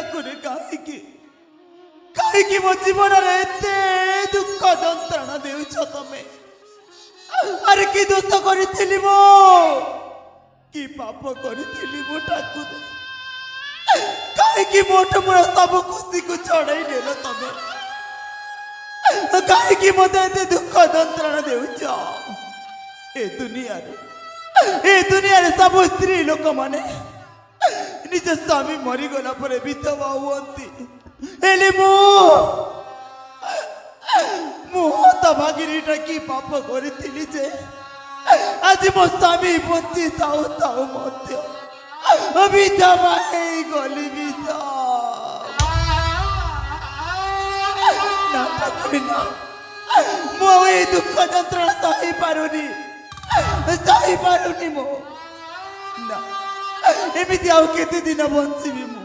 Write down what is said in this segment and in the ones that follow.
ठाकुर कहीं मो जीवन दुख जंत्रणा देउछ तमे अरे कि दोष करी मो कि पाप करी मो ठाकुर कहीं मोट मोर सब खुशी को चढ़ाई नेल तमे कहीं मत दुख जंत्रणा देउछ ए दुनिया सब स्त्री लोक माने निज स्वामी मरीगला पर विधवा हुअंती हेले मु तो भागिरीटा कि पाप करी जे आज मो स्वामी बंची थाऊ थाऊ मध्य विधवा गली मो ये दुख जंत्रणा सही पारुनी मो ना एमती आउ केते दिन बंचीबी मु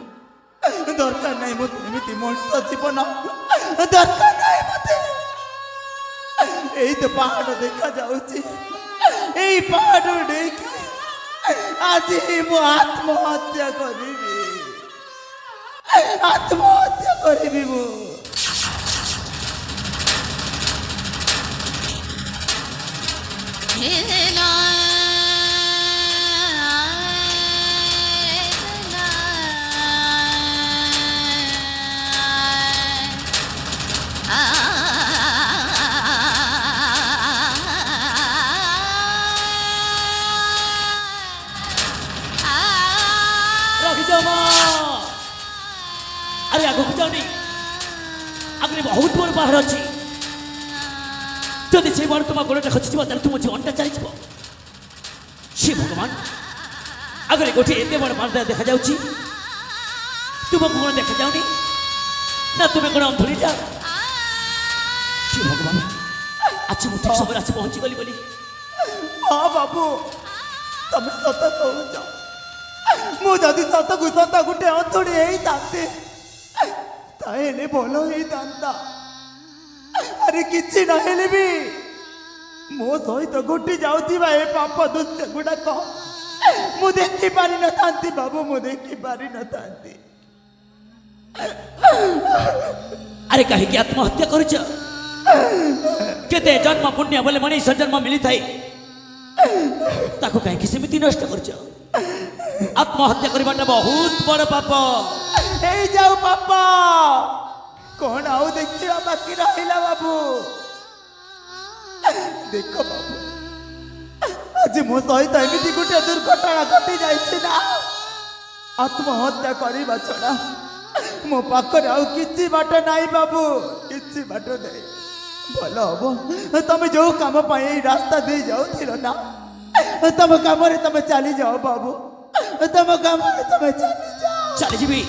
दरकार नहीं मत एमती मनुष्य जीवन दरकार नहीं मत यही तो पहाड़ देखा जाऊची यही पहाड़ देख आज मु आत्महत्या करी मु अरे आगे जाऊनी आगे बहुत बड़ पहाड़ अच्छी जदि से तुम गोड़टा खचिज तुम जीवनटा चली से भगवान आगे गोटे एत बड़ पहाड़ देखा जा तुमको कौन देखा जाऊनी ना तुम्हें कौन अंधुरी जा भगवान आज मुझे ठीक समय आसी पहुंची गली बोली हाँ बाबू तुम सत कह मुझे सत को सत गोटे अंधुरी होते ताहेले भल होता अरे किसी ना भी मो सहित गोटी जाऊा ए पाप दुष्ट गुड़ाक मु देखी पारि न था बाबू मु देखी पारि न था अरे कहीं आत्महत्या कर केते जन्म पुण्य बोले मनीष जन्म मिली थाई ताको कहीं सेमती नष्ट कर आत्महत्या करवाटा बहुत बड़ पाप हे जाऊ पापा कौन आउ देखा बाकी रहा बाबू देख बाबू आज मो सहित एमती गोटे दुर्घटना घटी जाइए ना आत्महत्या करवा छड़ा मो पाखरे आउ किछि बाट नहीं बाबू किछि बाट नहीं भल हम तुम जो काम रास्ता दे जाऊ ना तुम काम तुम चली जाओ बाबू तुम काम तुम चली जी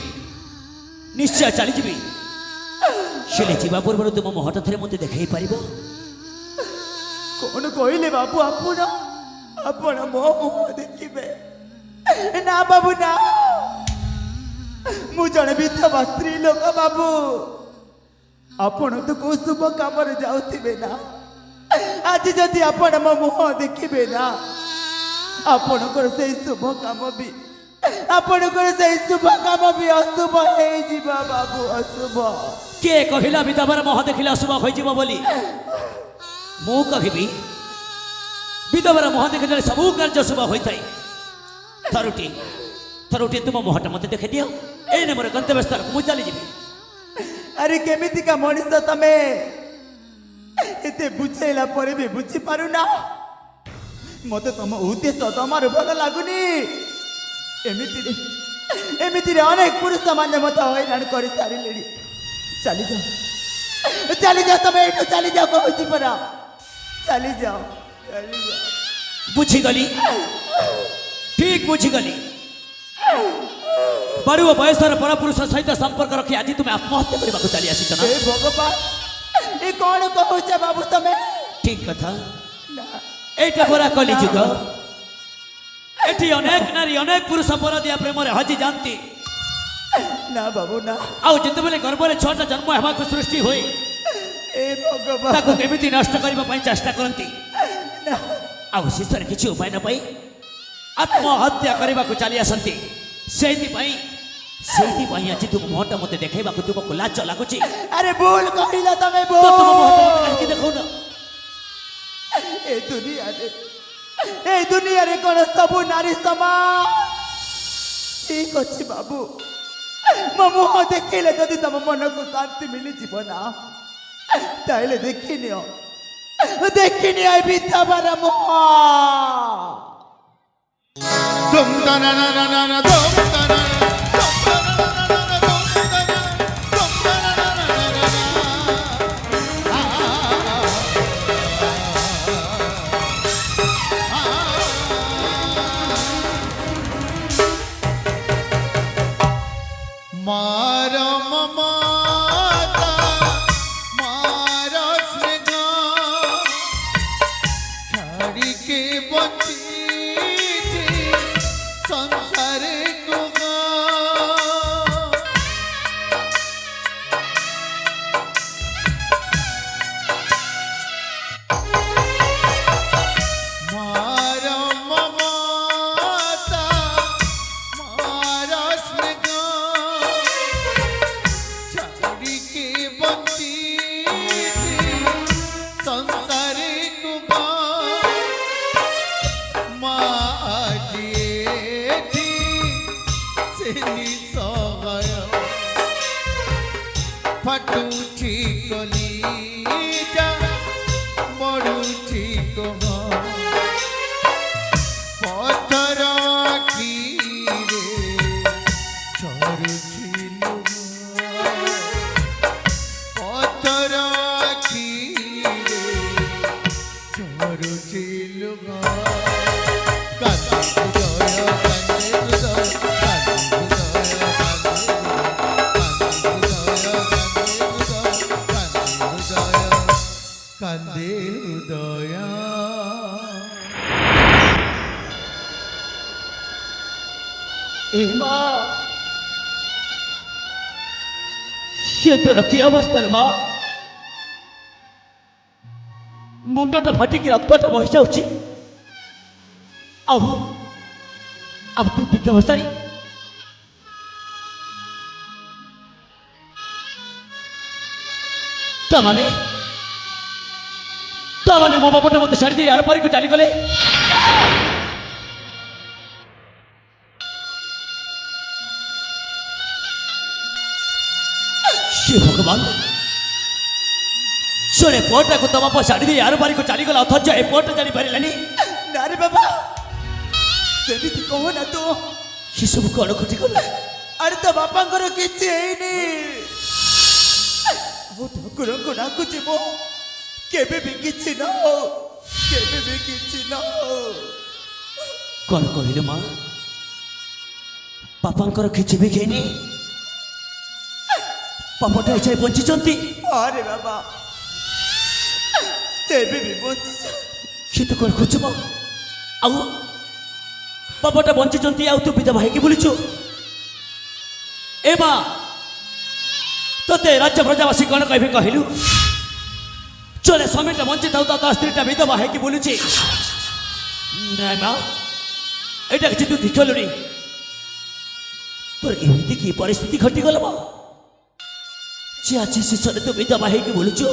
निश्चय चली जी जा पूर्व तुम मुहटा थे मत देखाई पार कौन कहले बाबू आपण मो मुह देखिए ना बाबू ना मु जड़े विधवा स्त्री लोक बाबू आपण तो को शुभ काम जाऊे ना आज जदि आपण मो मुह देखिए ना आपणकर से शुभ काम भी आपणकर से शुभ काम भी अशुभ हो बाबू अशुभ के कहला विधवार मुह देखिले अशुभ हो बोली मु कहबी विधवार मुह देखिले सबू कार्य शुभ होता है थरुटी तुम मुहटा मत देखे दियो ए मोर गंतव्य स्थल को चली जी अरे केमिति का मनीष तमे एते बुझेला पर भी बुझी पारु ना मत तुम उद्देश्य तमार भल लगुनी एमिति अनेक पुरुष मैंने मत हैरान कर सारे चली जाओ तुम ये चली जाओ कहूँ परा चली जाओ बुझीगली ठीक बुझीगली बड़ुआ बयसर परपुरुष सहित संपर्क रखी आज तुम्हें आत्महत्या करने को चली आसी हे भगवान ये कौन कहूछ बाबू तमे ठीक कथा एटा पूरा कली जुग एठी अनेक नारी अनेक पुरुष पर दिया प्रेम रे हजी जानती ना बाबू ना आउ जते बेले गर्भ रे छटा जन्म हेबा को सृष्टि होई ए भगवान ताको केमिति नष्ट करबा पई चेष्टा करंती आउ शिशर किछि उपाय न पाई आत्महत्या करबा को चली आसंती सेति पई ସେଇଥିପାଇଁ ଆଜି ତୁମ ମୁହଁଟା ମୋତେ ଦେଖେଇବାକୁ ତୁମକୁ ଲାଜ ଲାଗୁଛି। अरे भूल कहिला तमे ତ ତୁମ भूल ମୁହଁଟା ମୋତେ କାହିଁକି ଦେଖଉନ? ए दुनिया रे कोन सबु नारी समान ठीक अछि बाबू मो मुह देखिले जदि तम मन को शांति मिली जीव ना ताइले देखिनियो आई बिथाबार मुह Dum da na na na na na dum da na मारा ममाता मारा स्नेहा छाड़ी के बंची संसारे गुगा मारा ममाता मारा स्नेहा छाड़ी के बंची संसारे गुगा फटुची गली जा मरुची गह पथर आखिरे झरुची पथर आखिरे झरुची लुगा कांदे उदया মা সে তোর কি অবস্থা রে মা? মুন্ডটা ফাটিকি রক্তটা বহি যাଉଛି। ଆଉ ତୁ ଟିକେ ବସାଇ ତାମାନେ ମୋ ବାପଟା ମୋତେ ଛାଡ଼ି ଦେଇ ଆର ପାରିକୁ ଚାଲିଗଲେ। हे भगवान ଶୁଣେ ପୁଅଟାକୁ ତମ ବାପା ଛାଡ଼ି ଦେଇ ଆର ପାରିକୁ ଚାଲିଗଲା ଅଥଚ ଏ ପୁଅଟା ଜାଣିପାରିଲାନି। नारे बाबा सेमिति कहो ना तो ସେ ସବୁ କଣ ଘଟିଗଲା? अरे तो बापांकर किछि हेइनी ओ ठाकुर को डाकुछि मो केबे भी किछि न हो केबे भी किछि न हो କଣ କହିଲେ ମା? ବାପାଙ୍କର କିଛି ବି ହେଇନି? ବାପାଟା ଏଯାଏ ବଞ୍ଚିଛନ୍ତି? अरे बाबा तेबे भी बंची ସେ ତ କଣ ଖୋଜୁ ମା? ଆଉ ବାପାଟା ବଞ୍ଚିଛନ୍ତି ଆଉ ତୁ ବିଧବା ହେଇକି ବୁଲିଛୁ? ଏ ମା ତତେ ରାଜ୍ୟ ପ୍ରଜାବାସୀ କଣ କହିବେ କହିଲୁ? ଚଳେ ସ୍ୱାମୀଟା ବଞ୍ଚି ଥାଉ ତା ସ୍ତ୍ରୀଟା ବିଧବା ହେଇକି ବୁଲୁଛି। ନାଇଁ ମା ଏଇଟା କିଛି ତୁ ଦେଖିଲୁନି? ତୋର ଏମିତି କି ପରିସ୍ଥିତି ଘଟିଗଲା ମା ଯେ ଆଜି ଶେଷରେ ତୁ ବିଧବା ହେଇକି ବୁଲୁଛୁ?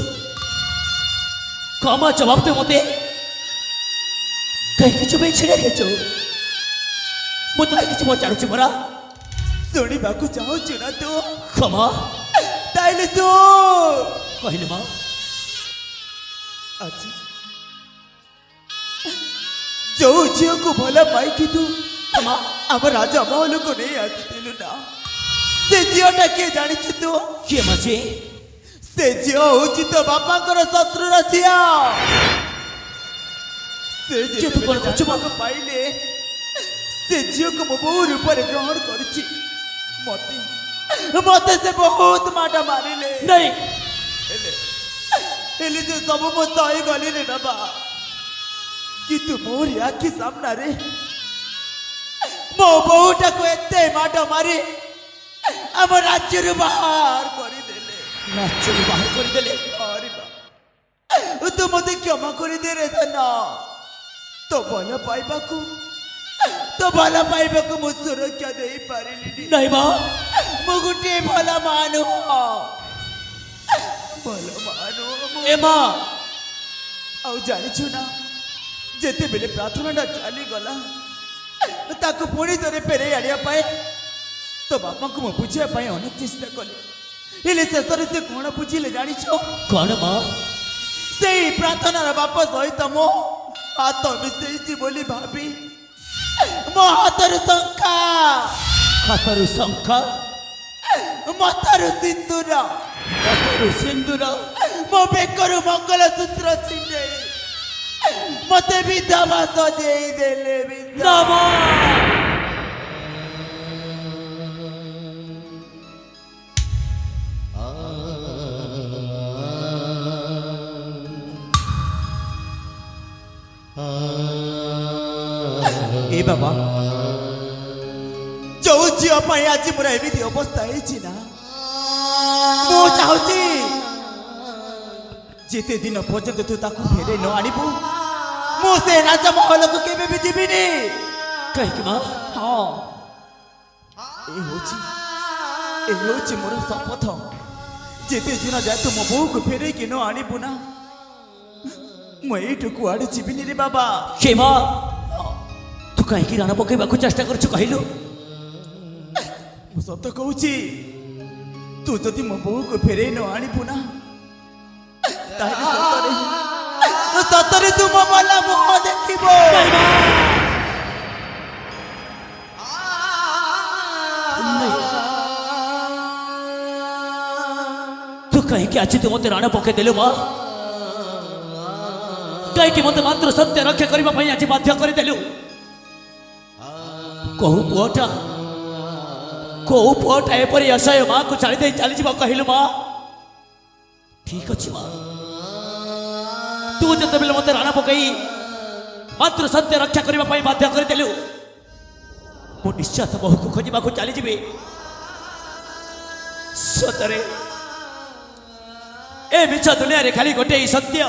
କମା ଜବାବ ଦେ ମତେ କାହିଁକି ଚୁପେଇ ଛିଡ଼ା ହେଇଛୁ? ମୁଁ ତତେ କିଛି ପଚାରୁଛି ପରା। ଶୁଣିବାକୁ ଚାହୁଁଛୁ ନା ତୁ? କ୍ଷମା ତାଇଲେ ତୁ କହିଲେ ମା। ଆଜି ଯୋଉ ଝିଅକୁ ଭଲ ପାଇକି ତୁ କ୍ଷମା ଆମ ରାଜା ମହଲକୁ ନେଇ ଆସିଥିଲୁ ନା ସେ ଝିଅଟା କିଏ ଜାଣିଛୁ ତୁ? କିଏ ମା ସିଏ? ସେ ଝିଅ ହଉଛି ତୋ ବାପାଙ୍କର ଶତ୍ରୁର ଝିଅ। ସେ ଝିଅ ତୁ କଣ କରୁଛୁ ମା? ଯେତେବେଳେ ପାଇଲେ ସେ ଝିଅକୁ ମୋ ବୋଉ ରୂପରେ ଗ୍ରହଣ କରିଛି। ମତେ ସେ ବହୁତ ମାଡ଼ ମାରିଲେ। ନାଇଁ ହେଲେ ସେ ସବୁ ମୁଁ ସହିଗଲି ରେ ବାବା। କିନ୍ତୁ ମୋରି ଆଖି ସାମ୍ନାରେ ମୋ ବୋଉଟାକୁ ଏତେ ମାଡ଼ ମାରି ଆମ ରାଜ୍ୟରୁ ବାହାର କରିଦେଲେ। ରାଜ୍ୟରୁ ବାହାର କରିଦେଲେ? अरे बा तू मते क्षमा कर दे रे धन तो भल पाइबाकू तो भल पाइबाकू मु सुरक्षा दे पारिलिनी नहीं माँ मु गुटे भल मानु भल मानु ए माँ आउ जानिछु ना जेते बेले प्रार्थनाटा चली गला ताको पुणी तरे फेरे आनिया पाए तो बापा को मु बुझिया पाए अनेक चेष्टा कली हेले शेषरे से कोण बुझिले जानिछो कौन माँ सेई प्रार्थनार बाप सहित मो हाथ मिसेइछि बोली भाबी मो हाथर शंका खातरु शंका मथारु सिंदूर खातरु सिंदूर मो बेकरु मंगलसूत्र छिंडे मते विधवा सजेई देले विधवा ना माँ ए बाबा जो झील आज मोर एमती अवस्था ना मु चाहूची जिते दिन पर्यंत तू ताकू फेरे न आणबू मु से राज महल को केबे भी जीविनी कहीं माँ हाँ ए होची मोर शपथ जिते दिन जाए तू मो बो को फेरे कि न आणबू ना मु एठू कुआडे जीविनी रे बाबा के माँ तू कहीं राण पकड़ा चेष्टा कर कहलु मु सत कहूची तू जदि मो बो को फेरे न आणबू ना ताहे सतरे तू मो भला मुख देखिबो तू कहीं आज तू मत राण पकई देलु माँ कहीं मत मात्र सत्य रक्षा करने आज बाध्य करदेलु कौ पुअटा एपरी असह्य माँ को छाड़ी चली जा कहलु माँ ठीक अच्छे माँ तू जो मत राण पकई मात्र सत्य रक्षा करने बाध्य करदेलु मु निश्चय बहु को खोजा चली जी सतरे ए मिछ दुनिया रे खाली गोटे ही सत्य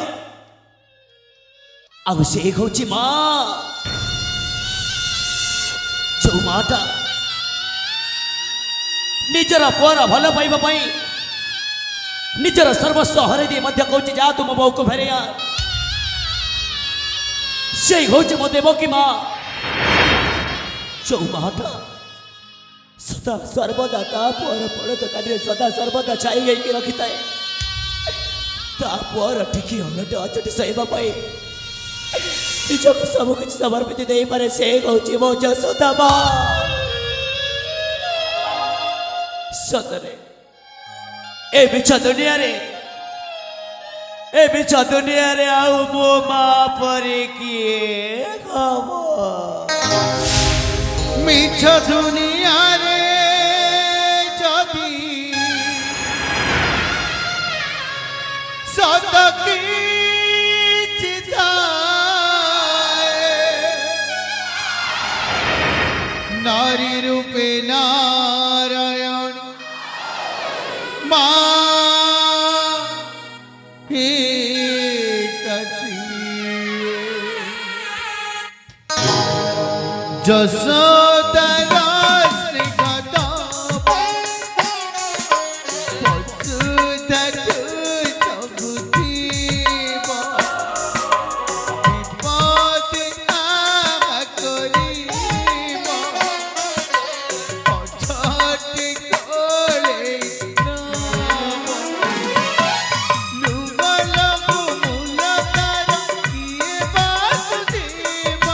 आउ से हूँ माँ जो माटा निजर पुअर भल पाइबा निजर सर्वस्व हर दी कहूँ जा तुम बो को फेरे से हूँ मो देवकी माँ जो माटा सदा सर्वदा ता पुअर पड़तकारी सदा सर्वदा छाई गई रखी थाए ता पुअर टिकी अलट अचट सहवा निजक सब कुछ समर्पित दे पारे से कहूँ मो जसोदा माँ सतरे ए बिछा दुनिया रे आउ मो माँ परे किए मिछ दुनिया रे जदि सत नारी रूपे नारायण माँ ही जसोदरा श्रीगदा वसुधर जगुदीप विपद नाम करीब अछट कोले नाम लुबल मूल तार किए वासुदेव